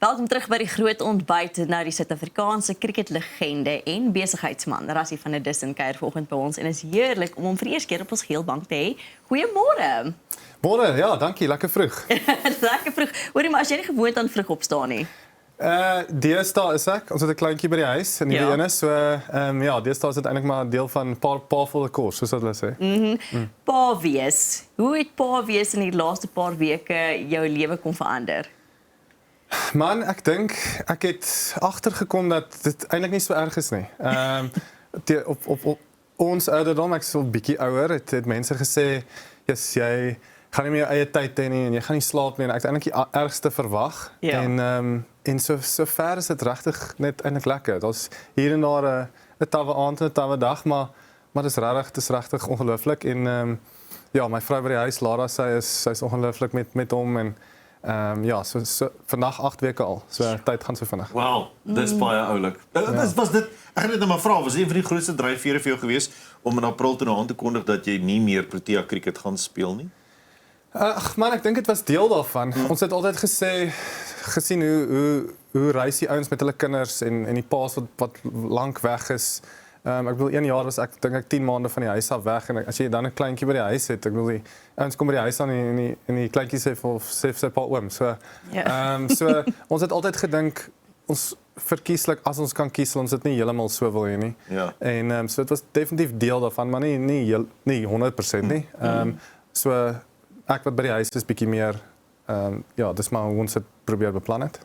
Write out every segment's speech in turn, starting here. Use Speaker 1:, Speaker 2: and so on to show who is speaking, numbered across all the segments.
Speaker 1: Welkom terug by die groot ontbyt. Nou die Suid-Afrikaanse cricketlegende en besigheidsman Rassie van der Dussen kuier vanoggend by ons en is heerlik om hom vir eers keer op ons geelbank te hê. Goeiemôre.
Speaker 2: Môre, ja, dankie, lekker vroeg.
Speaker 1: Lekker vroeg. Hoorie, maar as jy nie gewoond aan vroeg opstaan nie.
Speaker 2: Deesdae is ek, ons het 'n kleintjie by die huis in die ene, so ja, deesdae is dit eintlik maar 'n deel van 'n paar volle kos, soos wat hulle sê.
Speaker 1: Pa wees. Hoe het pa wees in die laaste paar weke jou lewe kom verander?
Speaker 2: Man, ek dink ek het agtergekom dat dit eintlik nie so erg is nie. Op ons ouderdom, ek is so 'n bietjie ouer, het mense gesê, "Yes, jy gaan nie meer eie tyd hê nie en jy gaan nie slaap nie." En ek het eintlik die ergste verwag.
Speaker 1: Ja.
Speaker 2: En so ver is dit regtig net eintlik lekker. Daar's hier en daar 'n tawwe aand en 'n tawwe dag, maar dis regtig ongelooflik en ja, my vrou by die huis, Lara, sy's ongelooflik met hom en ja, so vandag 8 weke al. So tyd gaan so vinnig.
Speaker 3: Wow, dis baie oulik. Was dit, ek gaan net nou maar vra, was een van die grootste dryfvere vir jou gewees om in April toe aan te kondig dat jy nie meer Protea cricket gaan speel nie?
Speaker 2: Ag man, ek dink dit was deel daarvan. Ons het altyd gesien hoe reis die ouens met hulle kinders en die paas wat lank weg is. Ek bedoel 1 jaar was ek dink ek 10 maande van die huis af weg en as jy dan 'n kleintjie by die huis het, ek bedoel die ouens kom by die huis aan en die kleintjie sê vir sy pa oom. So so ons het altyd gedink ons verkieslik as ons kan kies, ons dit nie heeltemal so wil hê nie.
Speaker 3: Ja.
Speaker 2: En so dit was definitief deel daarvan, maar nie 100% nie. So ek wat by die huis is bietjie meer ja, dis maar hoe ons dit probeer beplan het.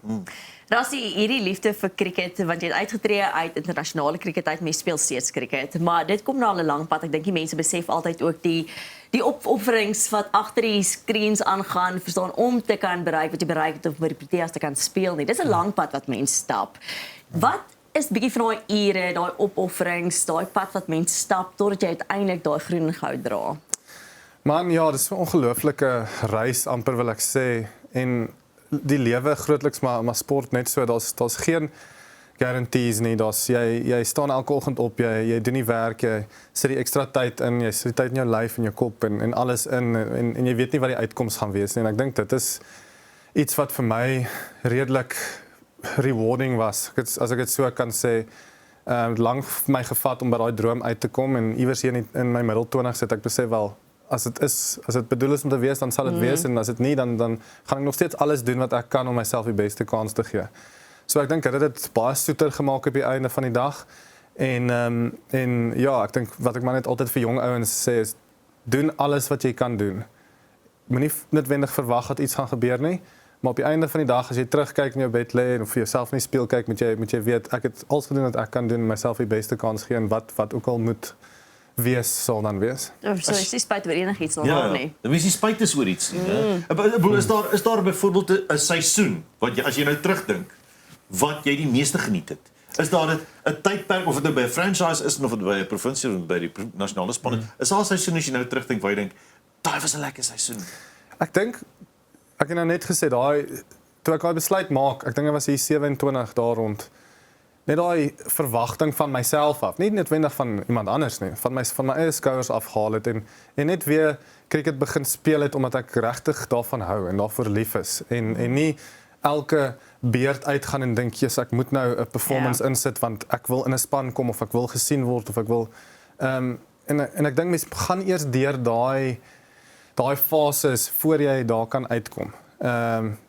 Speaker 1: Rassie, hierdie liefde vir cricket, want jy het uitgetree uit internasionale cricket uit, mens speel steeds cricket, maar dit kom na 'n lang pad. Ek dink die mense besef altyd ook die opofferings wat agter die screens aangaan, verstaan, om te kan bereik wat jy bereik het of by die Proteas te kan speel nie. Dis 'n lang pad wat mense stap. Wat is bietjie van daai ure, daai opofferings, daai pad wat mense stap totdat jy uiteindelik daai groen en goud dra?
Speaker 2: Man, ja, dis 'n ongelooflike reis amper wil ek sê en die lewe grootliks maar sport net so, daar's geen guarantees nie. Jy staan elke oggend op, jy doen die werk, jy sit die ekstra tyd in, jy sit die tyd in jou lyf en jou kop en alles in en jy weet nie wat die uitkoms gaan wees nie. En ek dink dit is iets wat vir my redelik rewarding was. As ek dit so kan sê, lank vir my gevat om by daai droom uit te kom en iewers hier in my middel 20 sit ek besef wel as dit bedoel is om te wees, dan sal dit wees en as dit nie, dan gaan ek nog steeds alles doen wat ek kan om myself die beste kans te gee. So ek dink dit het dit baie soeter gemaak op die einde van die dag en ja, ek dink wat ek maar net altyd vir jong ouens sê is doen alles wat jy kan doen. Moenie noodwendig verwag dat iets gaan gebeur nie, maar op die einde van die dag as jy terugkyk in jou bed lê en of vir jouself in die spieël kyk, moet jy weet ek het alles gedoen wat ek kan doen om myself die beste kans gee en wat ook al moet wees sal dan wees.
Speaker 1: So is die spyt oor enigiets nog
Speaker 3: Ja,
Speaker 1: nie.
Speaker 3: dan wees die spyt is oor iets nie. Is daar byvoorbeeld 'n seisoen wat jy as jy nou terugdink wat jy die meeste geniet het? Is daar 'n tydperk of dit nou by 'n franchise is of dit by 'n provinsie of by die nasionale span? Is daar 'n seisoen as jy nou terugdink waar jy dink, daai was 'n lekker seisoen?
Speaker 2: Ek dink ek het nou net gesê toe ek daai besluit maak, ek dink dit was hier 27 daar rond. Net daai verwagting van myself af, nie noodwendig van iemand anders nie, van my eie skouers afgehaal het en net weer cricket begin speel het omdat ek regtig daarvan hou en daarvoor lief is en nie elke beurt uitgaan en dink jy's ek moet nou 'n performance insit want ek wil in 'n span kom of ek wil gesien word of ek wil en ek dink mense gaan eers deur daai fases voor jy daar kan uitkom.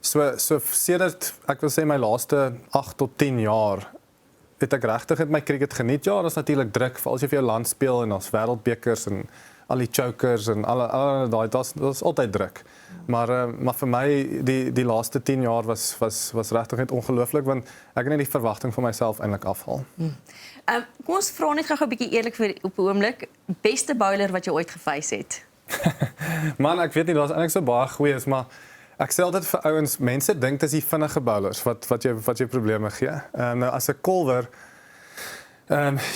Speaker 2: So sedert ek wil sê my laaste 8 tot 10 jaar het ek regtig my cricket geniet. Ja, daar's natuurlik druk vir as jy vir jou land speel en ons wêreldbekers en al die chokers en al daai daar's altyd druk. Maar vir my die laaste 10 jaar was regtig net ongelooflik want ek het net die verwagting van myself eintlik afhaal.
Speaker 1: Kom ons vra net gou 'n bietjie eerlik vir op 'n oomblik, beste bowler wat jy ooit geface het.
Speaker 2: Man, ek weet nie, daar's eintlik so baie goeies, maar ek sê altyd vir ouens, mense dink dis die vinnige bowlers wat jy probleme gee. Nou as 'n kolwer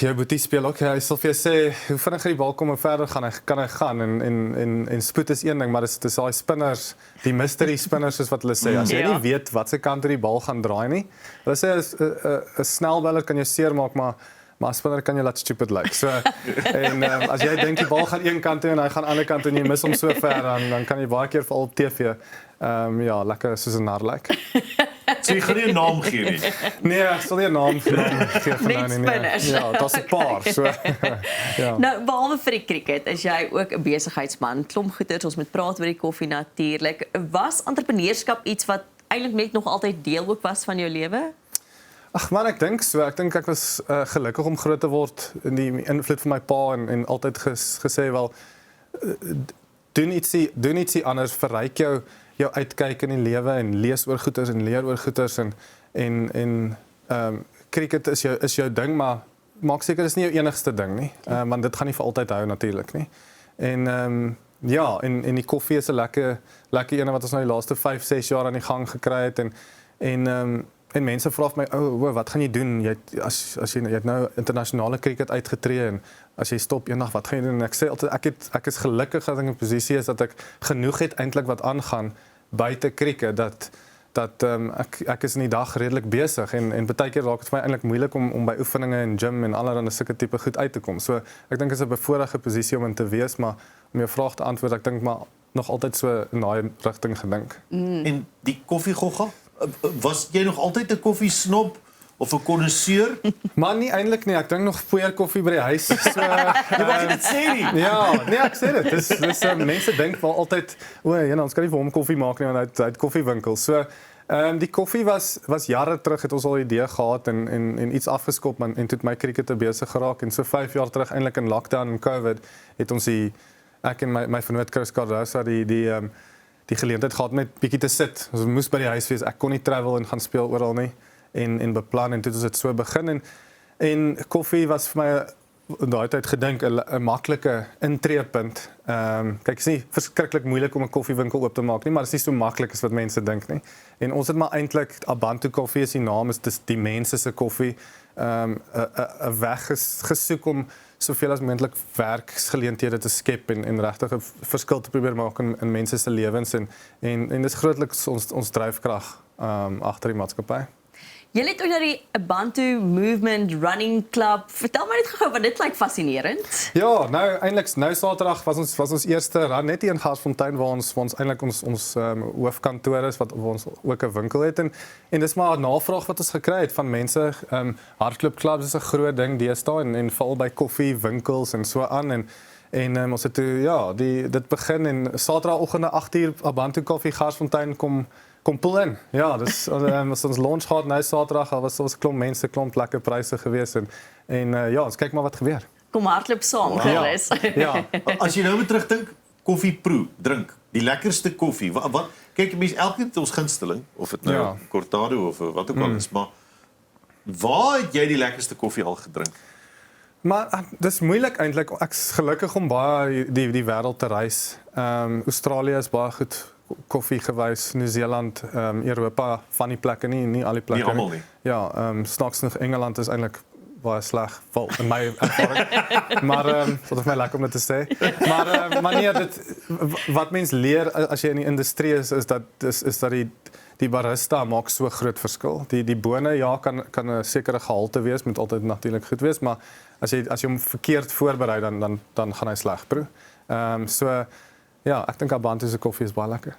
Speaker 2: jou boetie speel ook, hy sal vir jou sê hoe vinniger die bal kom hoe verder kan hy gaan en spoed is een ding, maar dis daai spinners, die mystery spinners is wat hulle sê. As jy nie weet wat se kant toe die bal gaan draai nie. Hulle sê 'n snel bowler kan jou seermaak, maar spinner kan jy laat stupid lyk. So en as jy dink die bal gaan een kant toe en hy gaan ander kant toe en jy mis hom so ver dan kan jy baie keer veral op TV ja, lekker soos 'n nar lyk.
Speaker 3: So jy gaan nie 'n naam gee nie.
Speaker 2: Nee, ek sal nie 'n naam gee vir
Speaker 1: Net
Speaker 2: nou nie.
Speaker 1: spinners.
Speaker 2: Ja, daar's 'n paar, so ja.
Speaker 1: Nou, behalwe vir die cricket, is jy ook 'n besigheidsman. Klomp goeters, ons moet praat oor die koffie natuurlik. Was entrepreneurskap iets wat eintlik net nog altyd deel ook was van jou lewe?
Speaker 2: Ag man, ek dink so. Ek dink ek was gelukkig om groot te word in die invloed van my pa en altyd gesê wel doen ietsie anders, verryk jou uitkyk in die lewe en lees oor goeters en leer oor goeters en cricket is jou ding, maar maak seker dis nie jou enigste ding nie. Want dit gaan nie vir altyd hou natuurlik nie. En ja, en die koffie is 'n lekker ene wat ons nou die laaste 5-6 jaar aan die gang gekry het en mense vra vir my, wat gaan jy doen? Jy het nou internasionale cricket uitgetree en as jy stop eendag, wat gaan jy doen? En ek sê altyd ek is gelukkig dat ek in 'n posisie is dat ek genoeg het eintlik wat aangaan buite cricket dat ek is in die dag redelik besig en baie keer raak dit vir my eintlik moeilik om by oefeninge en gym en allerlei sulke tipe goed uit te kom. So ek dink dit is 'n bevoordeelde posisie om in te wees, maar om jou vraag te antwoord, ek dink maar nog altyd so in daai rigting gedink.
Speaker 3: En die koffiegogga, was jy nog altyd 'n koffiesnob of 'n konnoisseur?
Speaker 2: Maar nie eintlik nie, ek drink nog poeier koffie by die huis. So
Speaker 3: Jy mag dit sê nie.
Speaker 2: ja, nee, ek sê dit. Dis mense dink wel altyd, ons kan nie vir hom koffie maak nie want hy het koffiewinkel. So die koffie was jare terug het ons al 'n idee gehad en iets afgeskop en toe het my cricket besig geraak en so 5 jaar terug eintlik in lockdown en COVID het ons ek en my vernoot Chris Cardosa die geleentheid gehad net bietjie te sit. Ons moes by die huis wees. Ek kon nie travel en gaan speel oral nie en beplan en toe het ons dit so begin en koffie was vir my daai tyd gedink 'n maklike intreepunt. Kyk, is nie verskriklik moeilik om 'n koffiewinkel oop te maak nie, maar dit is nie so maklik as wat mense dink nie. En ons het maar eintlik Abantu koffie is die naam, is dis die mense se koffie, 'n weg gesoek om soveel as moontlik werksgeleenthede te skep en regtig 'n verskil te probeer maak in mense se lewens en dis grootliks ons dryfkrag agter die maatskappy.
Speaker 1: Jy het ook na die Abantu Movement Running Club. Vertel my net gou-gou, want dit klink fascinerend.
Speaker 2: Ja, nou eintlik nou Saterdag was ons eerste run net hier in Garsfontein waar ons eintlik ons hoofkantoor is waar ons ook 'n winkel het en dis maar 'n navraag wat ons gekry het van mense. Hardloopklubs is 'n groot ding deesdae en val by koffiewinkels en so aan en ons het dit begin en Saterdagoggend 8:00 Abantu Koffie Garsfontein kom pull in. Ja, dis ons launch gehad nou Saterdag, al was ons klomp mense, klomp lekker pryse gewees en ja, ons kyk maar wat gebeur.
Speaker 1: Kom hardloop saam, gerus.
Speaker 2: Ja.
Speaker 3: As jy nou moet terugdink, koffie proe, drink, die lekkerste koffie. Wat kyk mense elkeen het ons gunsteling of dit nou Cortado of wat ook al is, maar waar het jy die lekkerste koffie al gedrink?
Speaker 2: Maar dis moeilik eintlik. Ek's gelukkig om baie die wêreld te reis. Australië is baie goed koffie gewys, Nieu-Seeland, Europa, van die plekke nie al die plekke
Speaker 3: nie. Almal nie.
Speaker 2: Ja, snaaks nog Engeland is eintlik baie sleg, in my ervaring. Maar wat of my lekker om dit te sê. Maar nee, wat mens leer as jy in die industrie is dat die barista maak so groot verskil. Die bone ja kan 'n sekere gehalte wees, moet altyd natuurlik goed wees, maar as jy hom verkeerd voorberei dan gaan hy sleg proe. So ja, ek dink Abantu se koffie is baie lekker.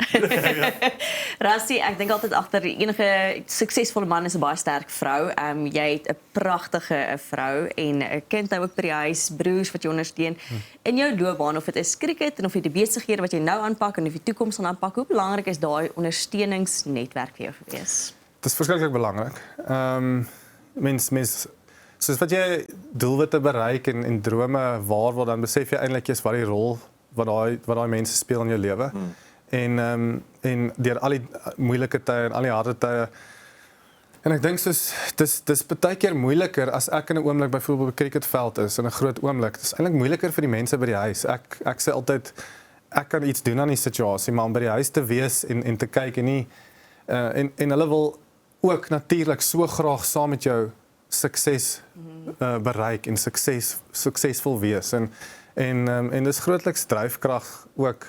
Speaker 1: Rassie, ek dink altyd agter enige suksesvolle man is 'n baie sterk vrou. Jy het 'n pragtige vrou en 'n kind nou ook by die huis, broers wat jy ondersteun. In jou loopbaan, of dit is cricket en of jy die besighede wat jy nou aanpak en of jy toekoms gaan aanpak, hoe belangrik is daai ondersteuningsnetwerk vir jou gewees?
Speaker 2: Dit is verskriklik belangrik. Mens soos wat jy doelwitte bereik en drome waar word, dan besef jy eintlik eens wat die rol wat daai mense speel in jou lewe. En deur al die moeilike tye en al die harde tye. En ek dink soos dis baie keer moeiliker as ek in 'n oomblik byvoorbeeld op 'n cricketveld is in 'n groot oomblik. Dis eintlik moeiliker vir die mense by die huis. Ek sê altyd ek kan iets doen aan die situasie, maar om by die huis te wees en te kyk en nie en hulle wil ook natuurlik so graag saam met jou sukses bereik en suksesvol wees en dis grootliks dryfkrag ook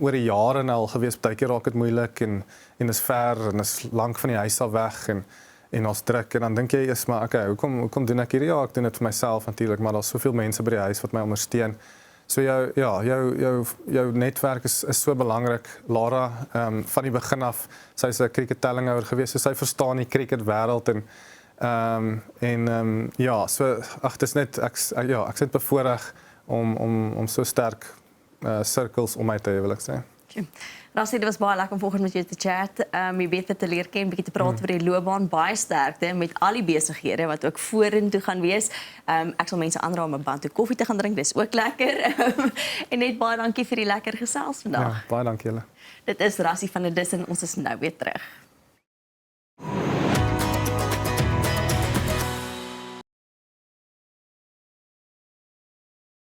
Speaker 2: oor die jare nou al gewees. Partykeer raak dit moeilik en is ver en is lank van die huis af weg en ons druk en dan dink jy is maar okay, hoekom doen ek hierdie? Ja, ek doen dit vir myself natuurlik, maar daar's soveel mense by die huis wat my ondersteun. So jou netwerk is so belangrik. Lara, van die begin af, sy's 'n cricket-tellinghouer gewees, so sy verstaan die cricket-wêreld so dit is net ek's net bevoorreg om so sterk sirkels om my te hê, wil ek sê.
Speaker 1: Rassie, dit was baie lekker om vanoggend met jou te chat, jy beter te leer ken, bietjie te praat oor die loopbaan, baie sterkte met al die besighede wat ook vorentoe gaan wees. Ek sal mense aanraai om 'n Bantu koffie te gaan drink, dis ook lekker. En net baie dankie vir die lekker gesels vandag.
Speaker 2: Ja, baie dankie julle.
Speaker 1: Dit is Rassie van der Dussen, ons is nou weer terug.